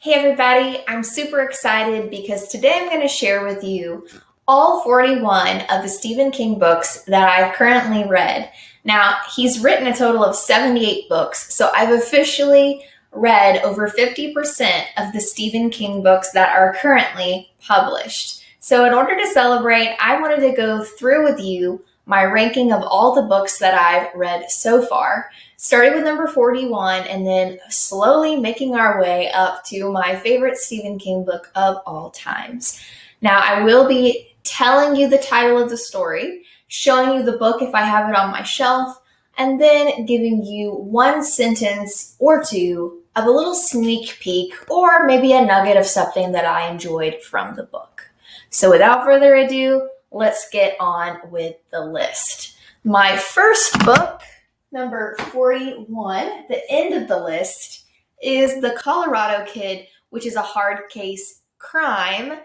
Hey everybody, I'm super excited because today I'm going to share with you all 41 of the Stephen King books that I've currently read. Now, he's written a total of 78 books, so I've officially read over 50% of the Stephen King books that are currently published. So, in order to celebrate, I wanted to go through with you my ranking of all the books that I've read so far, starting with number 41 and then slowly making our way up to my favorite Stephen King book of all times. Now, I will be telling you the title of the story, showing you the book if I have it on my shelf, and then giving you one sentence or two of a little sneak peek or maybe a nugget of something that I enjoyed from the book. So without further ado, let's get on with the list. My first book, number 41, the end of the list, is The Colorado Kid, which is a hard case crime.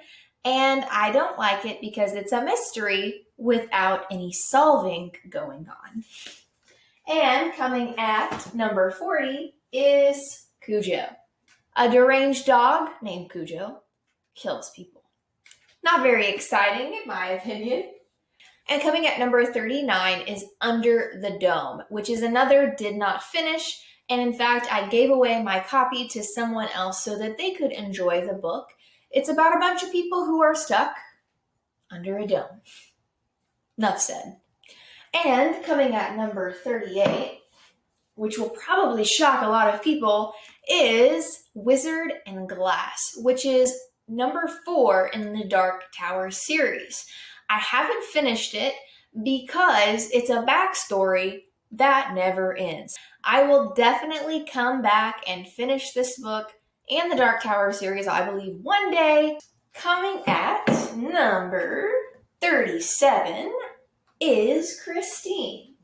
And I don't like it because it's a mystery without any solving going on. And coming at number 40 is Cujo. A deranged dog named Cujo kills people. Not very exciting, in my opinion. And coming at number 39 is Under the Dome, which is another did not finish. And in fact, I gave away my copy to someone else so that they could enjoy the book. It's about a bunch of people who are stuck under a dome. Enough said. And coming at number 38, which will probably shock a lot of people, is Wizard and Glass, which is number 4 in the Dark Tower series. I haven't finished it because it's a backstory that never ends. I will definitely come back and finish this book and the Dark Tower series, I believe, one day. Coming at number 37 is Christine.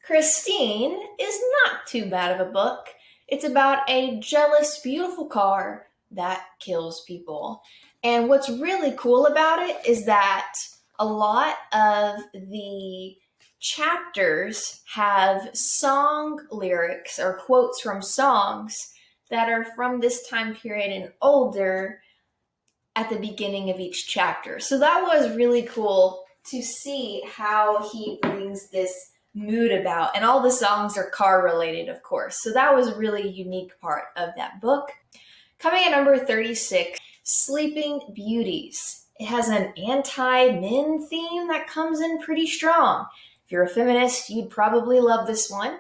Christine is not too bad of a book. It's about a jealous, beautiful car that kills people. And what's really cool about it is that a lot of the chapters have song lyrics or quotes from songs that are from this time period and older at the beginning of each chapter. So that was really cool to see how he brings this mood about. And all the songs are car related, of course. So that was a really unique part of that book. Coming at number 36, Sleeping Beauties. It has an anti-men theme that comes in pretty strong. If you're a feminist, you'd probably love this one.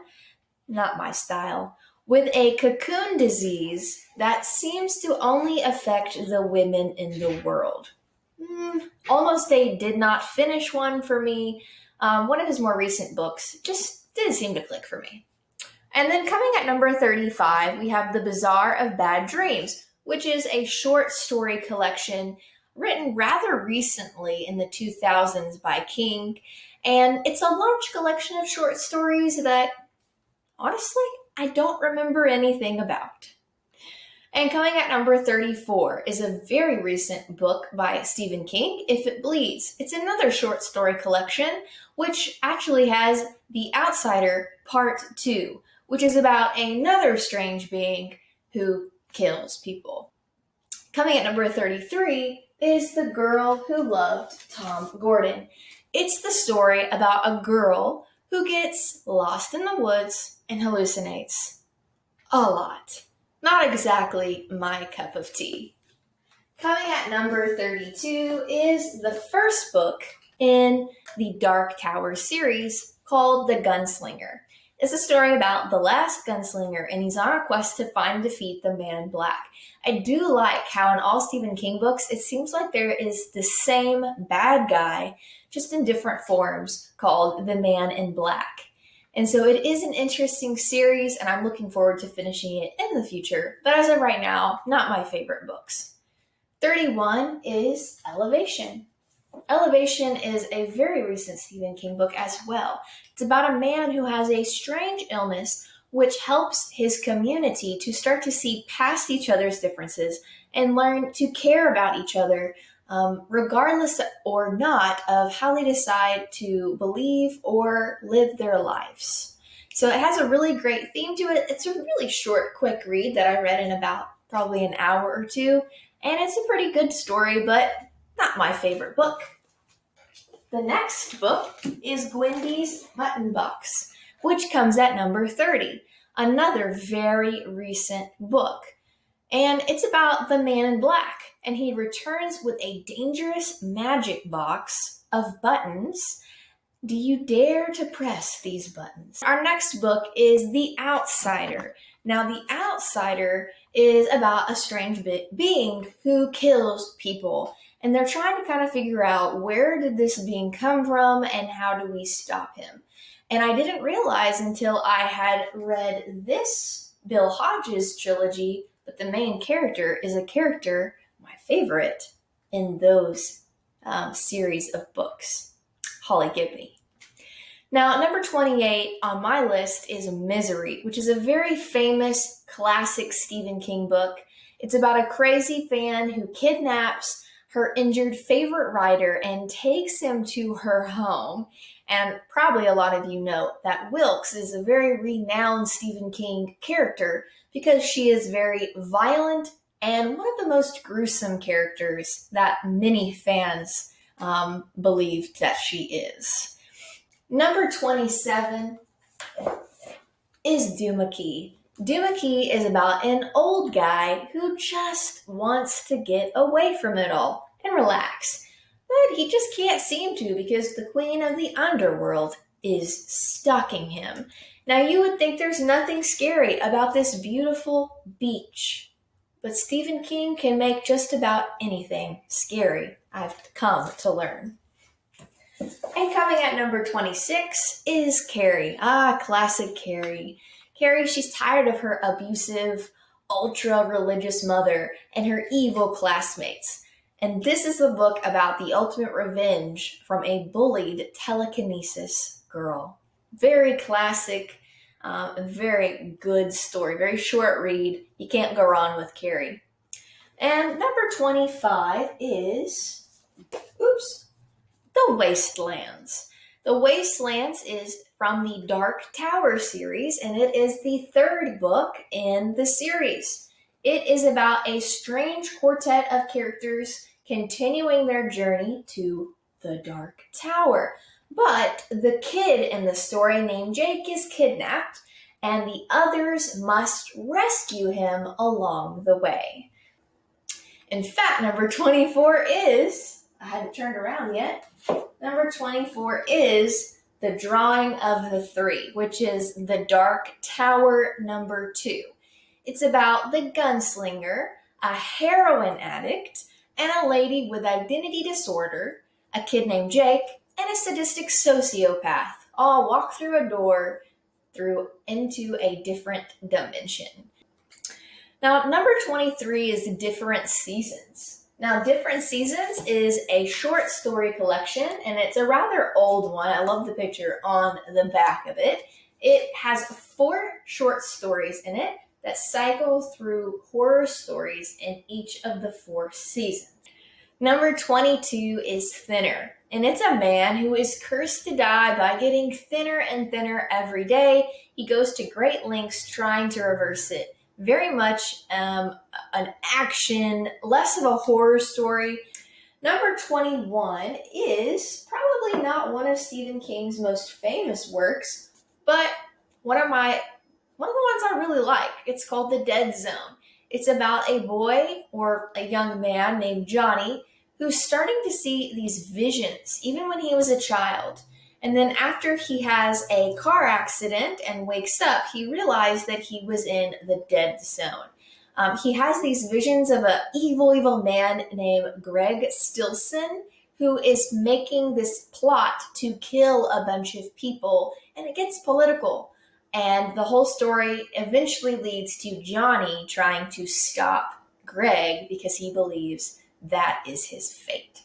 Not my style. With a cocoon disease that seems to only affect the women in the world. Almost a did not finish one for me. One of his more recent books just didn't seem to click for me. And then coming at number 35, we have The Bazaar of Bad Dreams, which is a short story collection written rather recently in the 2000s by King. And it's a large collection of short stories that, honestly, I don't remember anything about. And coming at number 34 is a very recent book by Stephen King, If It Bleeds. It's another short story collection, which actually has The Outsider Part 2, which is about another strange being who kills people. Coming at number 33 is The Girl Who Loved Tom Gordon. It's the story about a girl who gets lost in the woods and hallucinates a lot. Not exactly my cup of tea. Coming at number 32 is the first book in the Dark Tower series called The Gunslinger. It's a story about the last gunslinger, and he's on a quest to find and defeat the Man in Black. I do like how in all Stephen King books, it seems like there is the same bad guy, just in different forms, called the Man in Black. And so it is an interesting series, and I'm looking forward to finishing it in the future. But as of right now, not my favorite books. 31 is Elevation. Elevation is a very recent Stephen King book as well. It's about a man who has a strange illness which helps his community to start to see past each other's differences and learn to care about each other, regardless or not of how they decide to believe or live their lives. So it has a really great theme to it. It's a really short, quick read that I read in about probably an hour or two, and it's a pretty good story, but not my favorite book. The next book is Gwendy's Button Box, which comes at number 30, another very recent book. And it's about the man in black, and he returns with a dangerous magic box of buttons. Do you dare to press these buttons? Our next book is The Outsider. Now, The Outsider is about a strange being who kills people. And they're trying to kind of figure out, where did this being come from and how do we stop him? And I didn't realize until I had read this Bill Hodges trilogy, but the main character is a character, my favorite, in those series of books, Holly Gibney. Now, number 28 on my list is Misery, which is a very famous classic Stephen King book. It's about a crazy fan who kidnaps her injured favorite writer and takes him to her home. And probably a lot of you know that Wilkes is a very renowned Stephen King character because she is very violent and one of the most gruesome characters that many fans believed that she is. Number 27 is Duma-Key. Duma-Key is about an old guy who just wants to get away from it all and relax. But he just can't seem to because the queen of the underworld is stalking him. Now, you would think there's nothing scary about this beautiful beach. But Stephen King can make just about anything scary, I've come to learn. And coming at number 26 is Carrie. Classic Carrie. Carrie, she's tired of her abusive, ultra-religious mother and her evil classmates. And this is a book about the ultimate revenge from a bullied telekinesis girl. Very classic, very good story, very short read. You can't go wrong with Carrie. And number 25 is, The Wastelands. The Wastelands is from the Dark Tower series, and it is the third book in the series. It is about a strange quartet of characters continuing their journey to the Dark Tower. But the kid in the story named Jake is kidnapped, and the others must rescue him along the way. In fact, number 24 is, I hadn't turned around yet, number 24 is The Drawing of the Three, which is The Dark Tower number 2. It's about the gunslinger, a heroin addict, and a lady with identity disorder, a kid named Jake, and a sadistic sociopath all walk through a door into a different dimension. Now, number 23 is Different Seasons. Now, Different Seasons is a short story collection, and it's a rather old one. I love the picture on the back of it. It has 4 short stories in it that cycle through horror stories in each of the 4 seasons. Number 22 is Thinner, and it's a man who is cursed to die by getting thinner and thinner every day. He goes to great lengths trying to reverse it. Very much an action, less of a horror story. Number 21 is probably not one of Stephen King's most famous works, but one of the ones I really like. It's called The Dead Zone. It's about a boy or a young man named Johnny who's starting to see these visions, even when he was a child. And then after he has a car accident and wakes up, he realized that he was in the dead zone. He has these visions of an evil man named Greg Stilson, who is making this plot to kill a bunch of people, and it gets political. And the whole story eventually leads to Johnny trying to stop Greg because he believes that is his fate.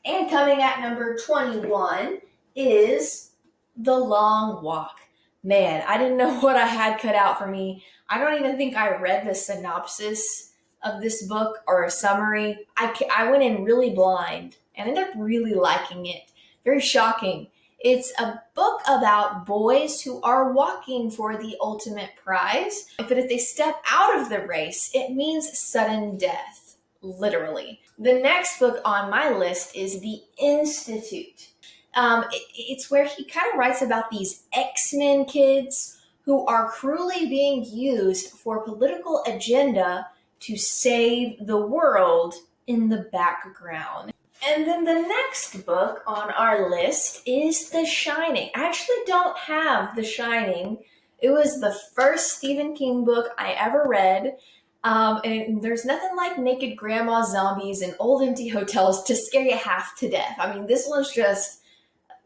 And coming at number 21 is The Long Walk. Man, I didn't know what I had cut out for me. I don't even think I read the synopsis of this book or a summary. I went in really blind and ended up really liking it. Very shocking. It's a book about boys who are walking for the ultimate prize. But if they step out of the race, it means sudden death, literally. The next book on my list is The Institute. It's where he kind of writes about these X-Men kids who are cruelly being used for political agenda to save the world in the background. And then the next book on our list is The Shining. I actually don't have The Shining. It was the first Stephen King book I ever read. And there's nothing like naked grandma zombies and old empty hotels to scare you half to death. I mean, this one's just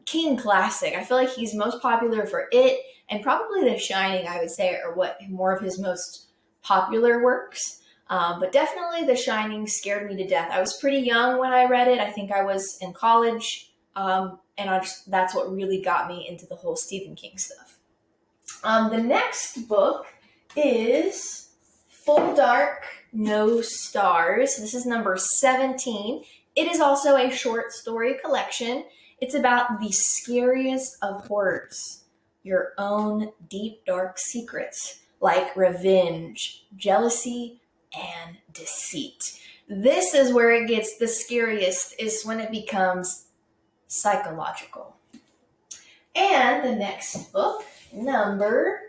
King classic. I feel like he's most popular for it, and probably The Shining, I would say, are what more of his most popular works. But definitely The Shining scared me to death. I was pretty young when I read it. I think I was in college, and that's what really got me into the whole Stephen King stuff. The next book is Full Dark, No Stars. This is number 17. It is also a short story collection. It's about the scariest of horrors, your own deep, dark secrets, like revenge, jealousy, and deceit. This is where it gets the scariest, is when it becomes psychological. And the next book, number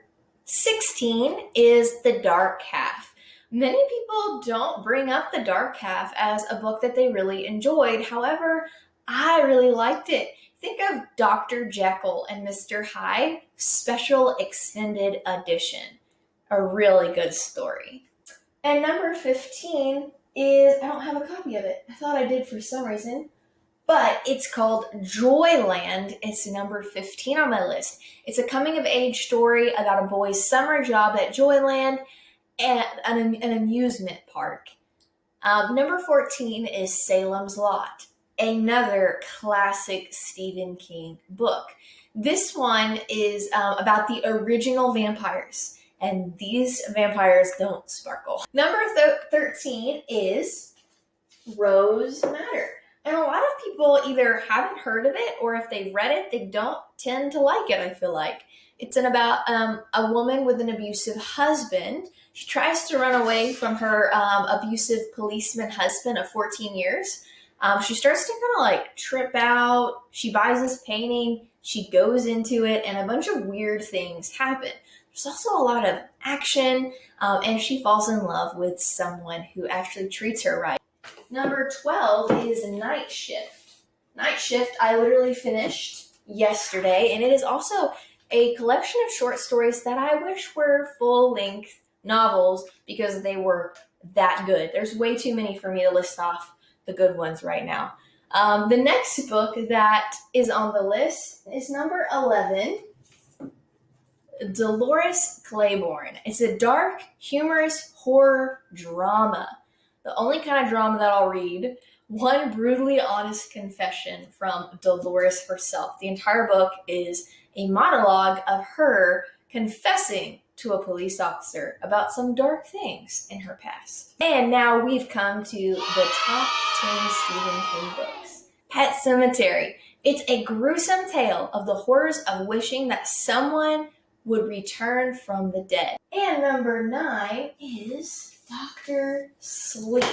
16, is The Dark Half. Many people don't bring up The Dark Half as a book that they really enjoyed. However, I really liked it. Think of Dr. Jekyll and Mr. Hyde, special extended edition. A really good story. And number 15 is, I don't have a copy of it. I thought I did for some reason. But it's called Joyland. It's number 15 on my list. It's a coming-of-age story about a boy's summer job at Joyland, at an amusement park. Number 14 is Salem's Lot, another classic Stephen King book. This one is about the original vampires, and these vampires don't sparkle. Number 13 is Rose Madder. And a lot of people either haven't heard of it, or if they've read it, they don't tend to like it, I feel like. It's about a woman with an abusive husband. She tries to run away from her abusive policeman husband of 14 years. She starts to kind of like trip out. She buys this painting. She goes into it, and a bunch of weird things happen. There's also a lot of action, and she falls in love with someone who actually treats her right. Number 12 is Night Shift. Night Shift, I literally finished yesterday, and it is also a collection of short stories that I wish were full-length novels because they were that good. There's way too many for me to list off the good ones right now. The next book that is on the list is number 11, Dolores Claiborne. It's a dark, humorous horror drama. The only kind of drama that I'll read. One brutally honest confession from Dolores herself. The entire book is a monologue of her confessing to a police officer about some dark things in her past. And now we've come to the top 10 Stephen King books. Pet Sematary. It's a gruesome tale of the horrors of wishing that someone would return from the dead. And number 9 is Dr. Sleep.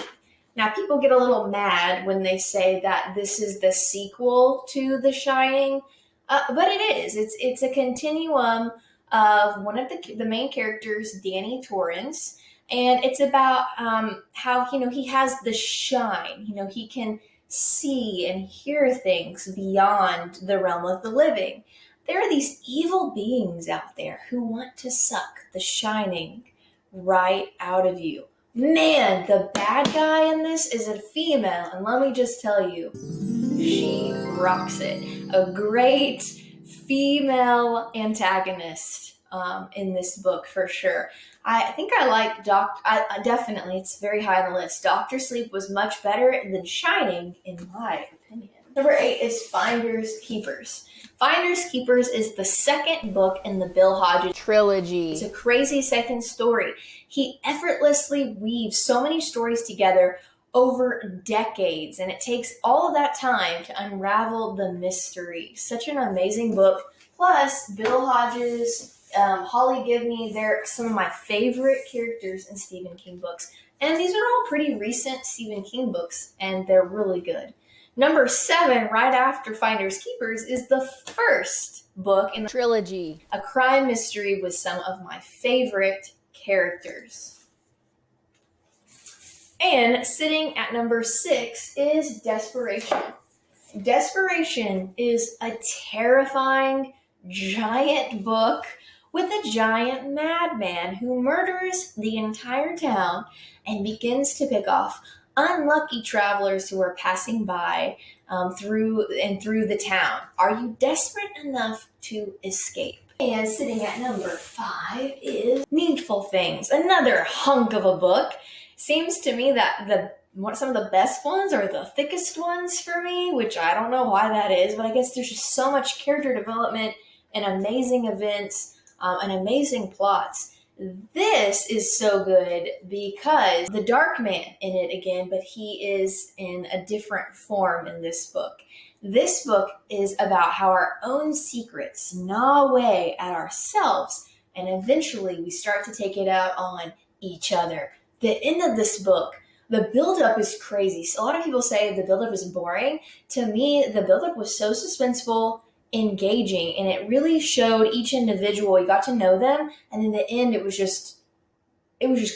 Now, people get a little mad when they say that this is the sequel to The Shining, but it is. It's a continuum of one of the main characters, Danny Torrance, and it's about how he has the shine. He can see and hear things beyond the realm of the living. There are these evil beings out there who want to suck the shining right out of you. Man, the bad guy in this is a female, and let me just tell you, she rocks it. A great female antagonist in this book for sure. I think I like definitely, it's very high on the list. Dr. Sleep was much better than Shining, in my opinion. Number 8 is Finders Keepers. Finders Keepers is the second book in the Bill Hodges trilogy. It's a crazy second story. He effortlessly weaves so many stories together over decades, and it takes all of that time to unravel the mystery. Such an amazing book. Plus, Bill Hodges, Holly Gibney, they're some of my favorite characters in Stephen King books. And these are all pretty recent Stephen King books, and they're really good. Number 7, right after Finders Keepers, is the first book in the trilogy, a crime mystery with some of my favorite characters. And sitting at number 6 is Desperation. Desperation is a terrifying, giant book with a giant madman who murders the entire town and begins to pick off unlucky travelers who are passing by through the town. Are you desperate enough to escape? And sitting at number 5 is Needful Things, another hunk of a book. Seems to me that some of the best ones are the thickest ones for me, which I don't know why that is, but I guess there's just so much character development and amazing events and amazing plots. This is so good because the Dark Man in it again, but he is in a different form in this book. This book is about how our own secrets gnaw away at ourselves, and eventually we start to take it out on each other. The end of this book, the buildup is crazy. So a lot of people say the buildup is boring. To me, the buildup was so suspenseful, engaging, and it really showed each individual. You got to know them, and in the end, it was just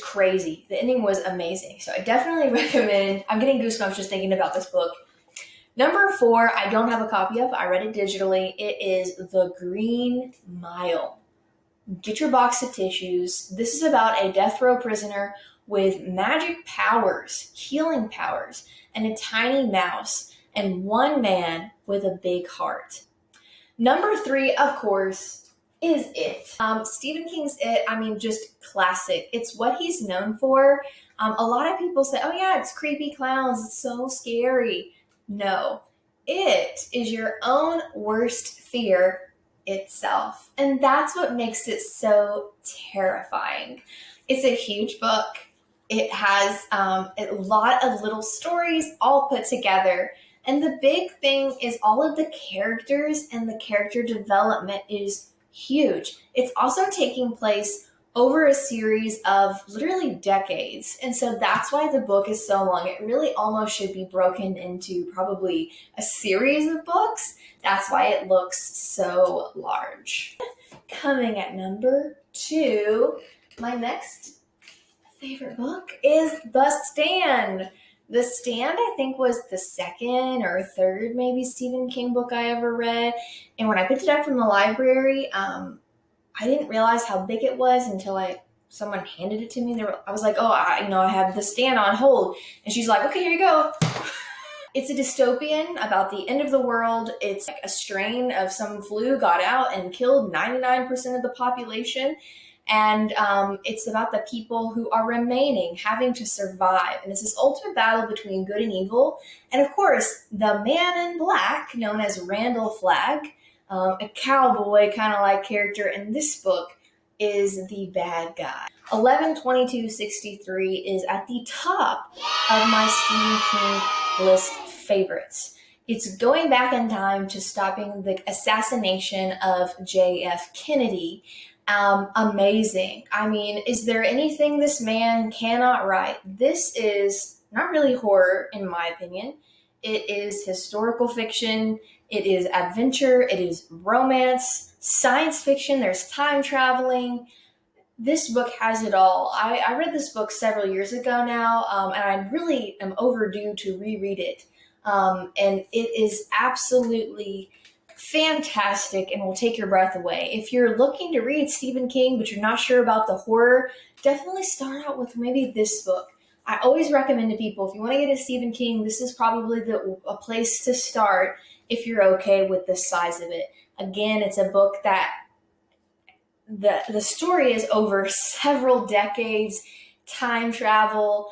crazy. The ending was amazing. So I definitely recommend. I'm getting goosebumps just thinking about this book. Number 4, I don't have a copy of. I read it digitally. It is The Green Mile. Get your box of tissues. This is about a death row prisoner with magic powers, healing powers, and a tiny mouse, and one man with a big heart. Number 3, of course, is It. Stephen King's It, just classic. It's what he's known for. A lot of people say, oh yeah, it's creepy clowns, it's so scary. No, it is your own worst fear itself. And that's what makes it so terrifying. It's a huge book. It has a lot of little stories all put together. And the big thing is all of the characters and the character development is huge. It's also taking place over a series of literally decades. And so that's why the book is so long. It really almost should be broken into probably a series of books. That's why it looks so large. Coming at number 2, my next favorite book is The Stand. The Stand, I think, was the second or third maybe Stephen King book I ever read. And when I picked it up from the library, I didn't realize how big it was until someone handed it to me. I was like, I have The Stand on hold. And she's like, okay, here you go. It's a dystopian about the end of the world. It's like a strain of some flu got out and killed 99% of the population. And it's about the people who are remaining, having to survive. And it's this ultimate battle between good and evil. And of course, the man in black, known as Randall Flagg, a cowboy kind of like character in this book, is the bad guy. 11/22/63 is at the top of my Stephen King list favorites. It's going back in time to stopping the assassination of J.F. Kennedy. Amazing. Is there anything this man cannot write? This is not really horror, in my opinion. It is historical fiction. It is adventure. It is romance, science fiction. There's time traveling. This book has it all. I read this book several years ago now, and I really am overdue to reread it. And it is absolutely fantastic and will take your breath away. If you're looking to read Stephen King, but you're not sure about the horror, definitely start out with maybe this book. I always recommend to people, if you want to get a Stephen King, this is probably a place to start if you're okay with the size of it. Again, it's a book that the story is over several decades, time travel.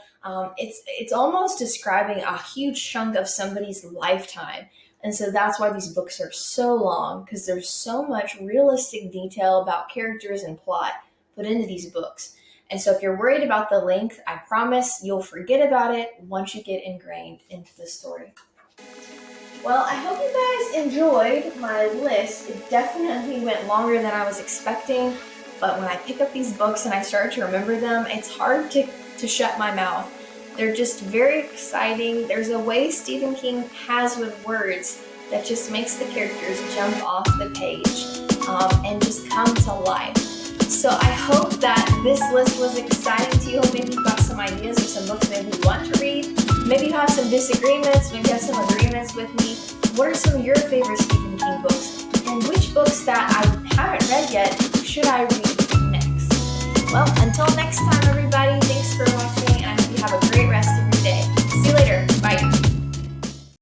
It's almost describing a huge chunk of somebody's lifetime. And so that's why these books are so long, because there's so much realistic detail about characters and plot put into these books. And so if you're worried about the length, I promise you'll forget about it once you get ingrained into the story. Well, I hope you guys enjoyed my list. It definitely went longer than I was expecting, but when I pick up these books and I start to remember them, it's hard to shut my mouth. They're just very exciting. There's a way Stephen King has with words that just makes the characters jump off the page and just come to life. So I hope that this list was exciting to you. Maybe you got some ideas or some books maybe you want to read. Maybe you have some disagreements, maybe you have some agreements with me. What are some of your favorite Stephen King books? And which books that I haven't read yet should I read next? Well, until next time, everybody.